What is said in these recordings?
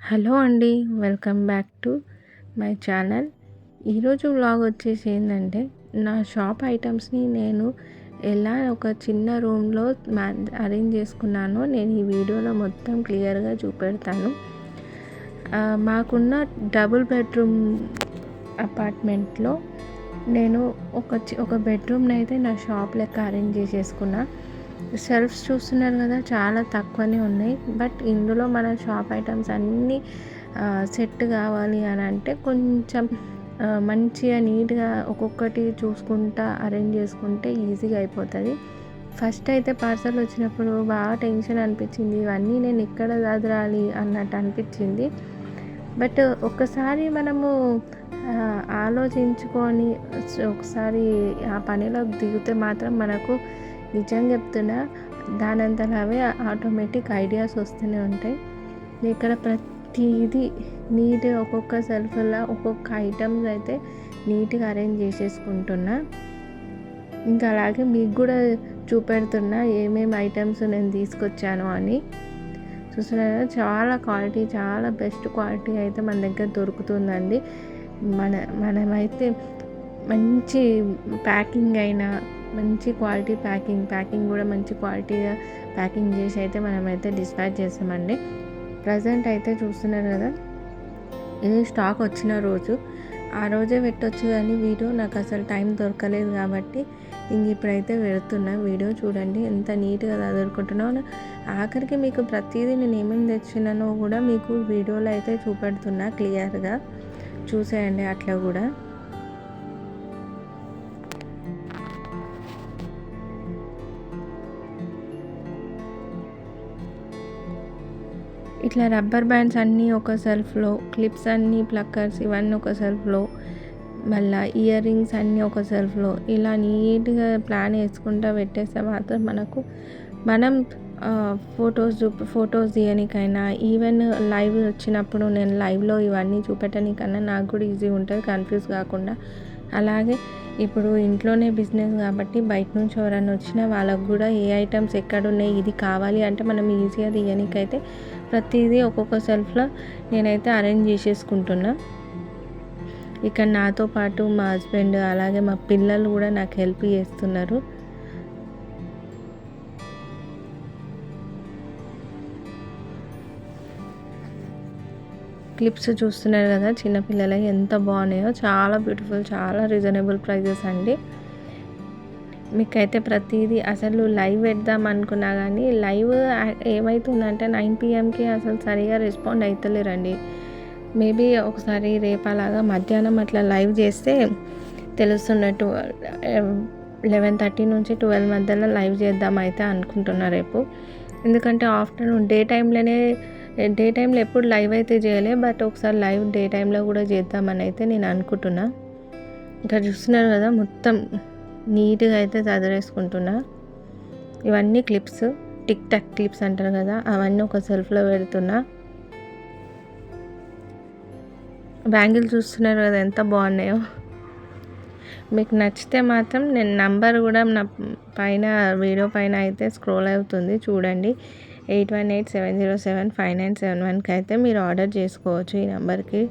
Hello అండి. Welcome back to my channel. ఈరోజు vlog వచ్చేసి ఏంటంటే, నా షాప్ ఐటమ్స్ని నేను ఎలా ఒక చిన్న రూమ్లో అరేంజ్ చేసుకున్నానో నేను ఈ వీడియోలో మొత్తం క్లియర్గా చూపెడతాను. మాకున్న డబుల్ బెడ్రూమ్ అపార్ట్మెంట్లో నేను ఒక బెడ్రూమ్ని అయితే నా షాప్ లెక్క అరేంజ్ చేసేసుకున్నా. షెల్ఫ్స్ చూస్తున్నారు కదా, చాలా తక్కువనే ఉన్నాయి. బట్ ఇందులో మన షాప్ ఐటమ్స్ అన్నీ సెట్ కావాలి అని అంటే కొంచెం మంచిగా నీట్గా ఒక్కొక్కటి చూసుకుంటా అరేంజ్ చేసుకుంటే ఈజీగా అయిపోతుంది. ఫస్ట్ అయితే పార్సల్ వచ్చినప్పుడు బాగా టెన్షన్ అనిపించింది. ఇవన్నీ నేను ఇక్కడ చదరాలి అన్నట్టు అనిపించింది. బట్ ఒక్కసారి మనము ఆలోచించుకొని ఒకసారి ఆ పనిలోకి దిగితే మాత్రం మనకు నిజంగా చెప్తున్నా, దానంతట అవే ఆటోమేటిక్ ఐడియాస్ వస్తూనే ఉంటాయి. ఇక్కడ ప్రతిదీ నీట్గా ఒక్కొక్క సెల్ఫ్లో ఒక్కొక్క ఐటమ్స్ అయితే నీట్గా అరేంజ్ చేసేసుకుంటున్నా. ఇంకా అలాగే మీకు కూడా చూపెడుతున్నా ఏమేమి ఐటమ్స్ నేను తీసుకొచ్చాను అని. చూస్తున్నారా, చాలా క్వాలిటీ, చాలా బెస్ట్ క్వాలిటీ అయితే మన దగ్గర దొరుకుతుందండి. మనమైతే మంచి ప్యాకింగ్ అయినా మంచి క్వాలిటీ ప్యాకింగ్ కూడా మంచి క్వాలిటీగా ప్యాకింగ్ చేసి అయితే మనమైతే డిస్పాచ్ చేస్తామండి. ప్రజెంట్ అయితే చూస్తున్నారు కదా, ఇది స్టాక్ వచ్చిన రోజు, ఆ రోజే పెట్టొచ్చు కానీ వీడియో నాకు అసలు టైం దొరకలేదు కాబట్టి ఇప్పుడైతే పెడుతున్నా. వీడియో చూడండి ఎంత నీట్గా చదువుకుంటున్నాను. ఆఖరికి మీకు ప్రతిదీ నేను ఏమేమి తెచ్చినానో కూడా మీకు వీడియోలో అయితే చూపెడుతున్నా, క్లియర్గా చూసేయండి. అట్లా కూడా ఇట్లా రబ్బర్ బ్యాండ్స్ అన్నీ ఒక సెల్ఫ్లో, క్లిప్స్ అన్నీ, ప్లక్కర్స్ ఇవన్నీ ఒక సెల్ఫ్లో, మళ్ళీ ఇయర్ రింగ్స్ అన్నీ ఒక సెల్ఫ్లో, ఇలా నీట్గా ప్లాన్ వేసుకుంటూ పెట్టేస్తే మాత్రం మనం ఫొటోస్ తీయడానికైనా, ఈవెన్ లైవ్ వచ్చినప్పుడు నేను లైవ్లో ఇవన్నీ చూపెట్టడానికన్నా నాకు కూడా ఈజీ ఉంటుంది, కన్ఫ్యూజ్ కాకుండా. అలాగే ఇప్పుడు ఇంట్లోనే బిజినెస్ కాబట్టి బయట నుంచి ఎవరైనా వచ్చినా వాళ్ళకు కూడా ఏ ఐటమ్స్ ఎక్కడున్నాయి, ఇది కావాలి అంటే మనం ఈజీగా తీయడానికైతే ప్రతిదీ ఒక్కొక్క సెల్ఫ్లో నేనైతే అరేంజ్ చేసేసుకుంటున్నా. ఇక్కడ నాతో పాటు మా హస్బెండ్ అలాగే మా పిల్లలు కూడా నాకు హెల్ప్ చేస్తున్నారు. క్లిప్స్ చూస్తున్నారు కదా, చిన్నపిల్లలకి ఎంత బాగున్నాయో, చాలా బ్యూటిఫుల్, చాలా రీజనబుల్ ప్రైజెస్ అండి. మీకైతే ప్రతిదీ అసలు లైవ్ పెడదాం అనుకున్నా కానీ లైవ్ ఏమవుతుందంటే 9 PM అసలు సరిగా రెస్పాండ్ అవుతలేరండి. మేబీ ఒకసారి రేపు అలాగా మధ్యాహ్నం అట్లా లైవ్ చేస్తే తెలుస్తున్నట్టు 11:30 నుంచి 12 మధ్యలో లైవ్ చేద్దాం అయితే అనుకుంటున్నా రేపు. ఎందుకంటే ఆఫ్టర్నూన్ డే టైంలో ఎప్పుడు లైవ్ అయితే చేయలే, బట్ ఒకసారి లైవ్ డే టైంలో కూడా చేద్దామని అయితే నేను అనుకుంటున్నా. ఇక్కడ చూస్తున్నారు కదా, మొత్తం నీట్గా అయితే చదివేసుకుంటున్నా. ఇవన్నీ క్లిప్స్, టిక్ టాక్ క్లిప్స్ అంటారు కదా, అవన్నీ ఒక సెల్ఫ్లో పెడుతున్నా. బ్యాంగిల్ చూస్తున్నారు కదా ఎంత బాగున్నాయో. మీకు నచ్చితే మాత్రం నేను నంబర్ కూడా నా పైన వీడియో పైన అయితే స్క్రోల్ అవుతుంది, చూడండి. 8187075971 అయితే మీరు ఆర్డర్ చేసుకోవచ్చు ఈ నెంబర్కి.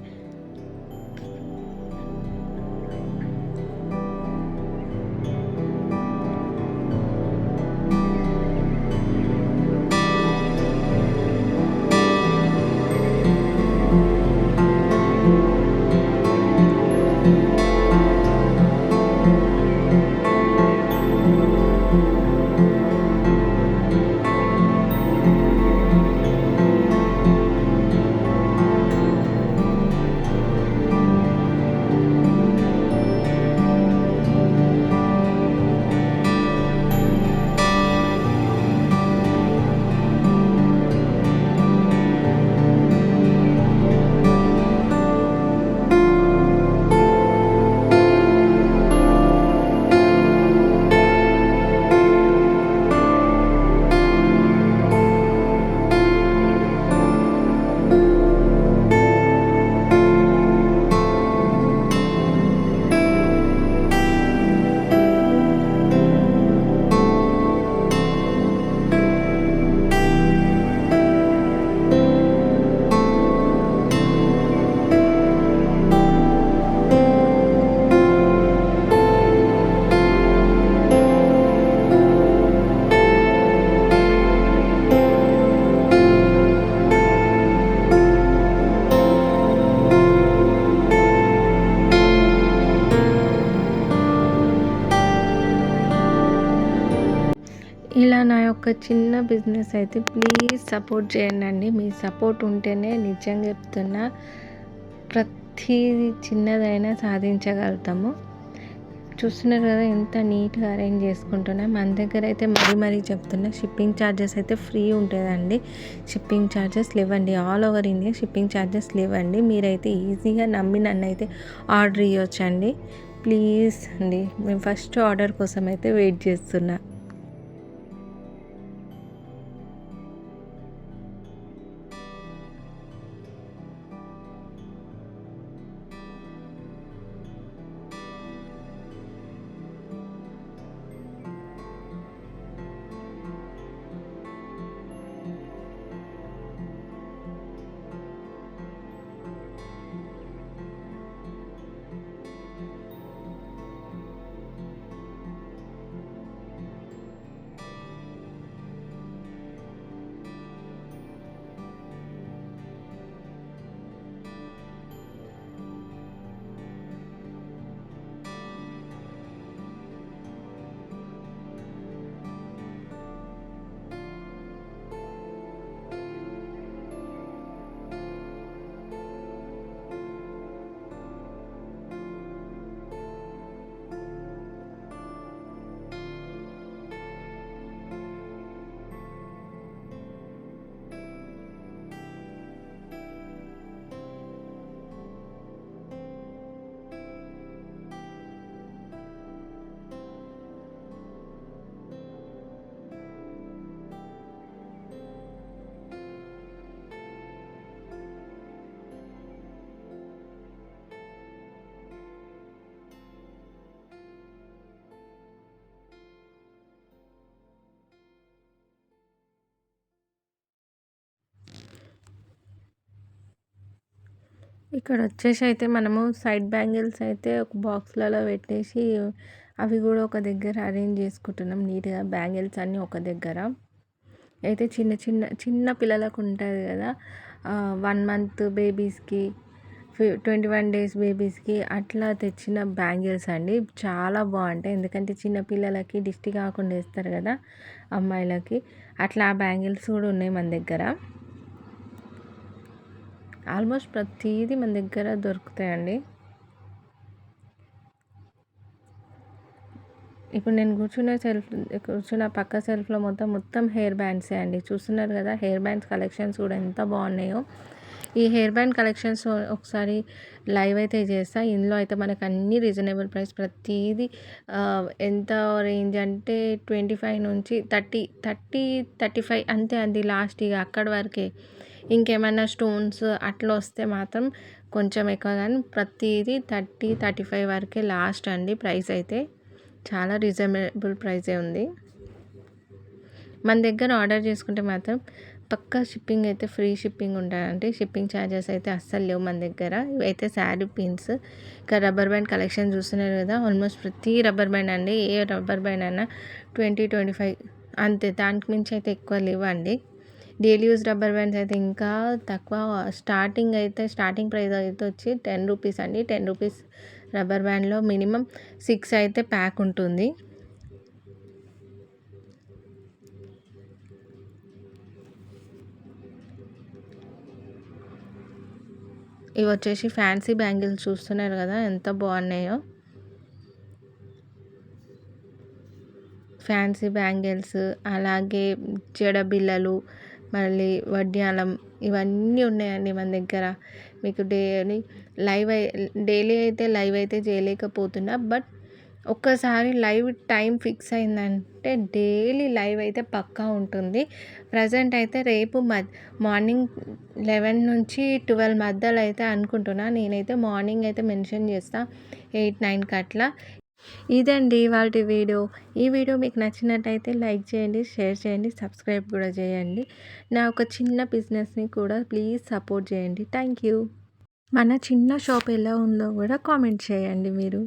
ఒక చిన్న బిజినెస్ అయితే ప్లీజ్ సపోర్ట్ చేయండి. మీ సపోర్ట్ ఉంటేనే నిజంగా చెప్తున్నా ప్రతిది చిన్నదైనా సాధించగలుగుతాము. చూస్తున్నారు కదా ఎంత నీట్గా అరేంజ్ చేసుకుంటున్నా. మన దగ్గర అయితే మరీ చెప్తున్నా షిప్పింగ్ ఛార్జెస్ అయితే ఫ్రీ ఉంటుందండి. షిప్పింగ్ ఛార్జెస్ లేవండి, all over India shipping charges లేవండి. మీరైతే ఈజీగా నమ్మి నన్ను అయితే ఆర్డర్ ఇవ్వచ్చండి. ప్లీజ్ అండి, మేము ఫస్ట్ ఆర్డర్ కోసం అయితే వెయిట్ చేస్తున్నా. ఇక్కడ వచ్చేసి అయితే మనము సైడ్ బ్యాంగిల్స్ అయితే ఒక బాక్స్లలో పెట్టేసి అవి కూడా ఒక దగ్గర అరేంజ్ చేసుకుంటున్నాం నీట్గా. బ్యాంగిల్స్ అన్నీ ఒక దగ్గర అయితే చిన్న పిల్లలకు ఉంటుంది కదా, 1 మంత్ బేబీస్కి, 21 డేస్ బేబీస్కి అట్లా తెచ్చిన బ్యాంగిల్స్ అండి. చాలా బాగుంటాయి, ఎందుకంటే చిన్న పిల్లలకి దిష్టి కాకుండా వేస్తారు కదా అమ్మాయిలకి, అట్లా ఆ బ్యాంగిల్స్ కూడా ఉన్నాయి మన దగ్గర. ఆల్మోస్ట్ ప్రతిదీ మన దగ్గర దొరుకుతాయండి. ఇప్పుడు నేను కూర్చున్న పక్క సెల్ఫ్లో మొత్తం హెయిర్ బ్యాండ్సే అండి. చూస్తున్నారు కదా, హెయిర్ బ్యాండ్స్ కలెక్షన్స్ కూడా ఎంత బాగున్నాయో. ఈ హెయిర్ బ్యాండ్ కలెక్షన్స్ ఒకసారి లైవ్ అయితే చేస్తా. ఇందులో అయితే మనకు అన్ని రీజనబుల్ ప్రైస్, ప్రతిదీ ఎంత రేంజ్ అంటే 25 నుంచి 35 అంతే అండి లాస్ట్, ఇక అక్కడి వరకే. ఇంకేమైనా స్టోన్స్ అట్లా వస్తే మాత్రం కొంచెం ఎక్కువ, కానీ ప్రతిదీ 35 వరకే లాస్ట్ అండి. ప్రైస్ అయితే చాలా రీజనబుల్ ప్రైసే ఉంది. మన దగ్గర ఆర్డర్ చేసుకుంటే మాత్రం పక్కా షిప్పింగ్ అయితే ఫ్రీ షిప్పింగ్ ఉంటుందండి. షిప్పింగ్ ఛార్జెస్ అయితే అస్సలు లేవు మన దగ్గర. ఇవైతే శారీ పిన్స్. ఇంకా రబ్బర్ బ్యాండ్ కలెక్షన్ చూస్తున్నారు కదా, ఆల్మోస్ట్ ప్రతి రబ్బర్ బ్యాండ్ అండి, ఏ రబ్బర్ బ్యాండ్ అయినా 20-25 అంతే, దానికి మించి అయితే ఎక్కువ లేవండి. డైలీ యూజ్ రబ్బర్ బ్యాండ్స్ అయితే ఇంకా తక్కువ. స్టార్టింగ్ ప్రైస్ అయితే వచ్చి 10 రూపీస్ అండి. 10 రూపీస్ రబ్బర్ బ్యాండ్లో మినిమం 6 అయితే ప్యాక్ ఉంటుంది. ఇవి వచ్చేసి ఫ్యాన్సీ బ్యాంగిల్స్ చూస్తున్నారు కదా ఎంత బాగున్నాయో. ఫ్యాన్సీ బ్యాంగిల్స్, అలాగే జడబిళ్ళలు, మళ్ళీ వడ్డానం, ఇవన్నీ ఉన్నాయండి మన దగ్గర. మీకు డైలీ అయితే లైవ్ అయితే చేయలేకపోతున్నా, బట్ ఒక్కసారి లైవ్ టైం ఫిక్స్ అయిందంటే డైలీ లైవ్ అయితే పక్కా ఉంటుంది. ప్రజెంట్ అయితే రేపు మార్నింగ్ 11 నుంచి 12 మధ్యలో అయితే అనుకుంటున్నా. నేనైతే మార్నింగ్ అయితే మెన్షన్ చేస్తా 8-9కి అట్లా. ఇదండి ఇవాల్టి వీడియో. ఈ వీడియో మీకు నచ్చినట్టయితే లైక్ చేయండి, షేర్ చేయండి, సబ్స్క్రైబ్ కూడా చేయండి. నా ఒక చిన్న బిజినెస్ని కూడా ప్లీజ్ సపోర్ట్ చేయండి. Thank you. మన చిన్న షాప్ ఎలా ఉందో కూడా కామెంట్ చేయండి మీరు.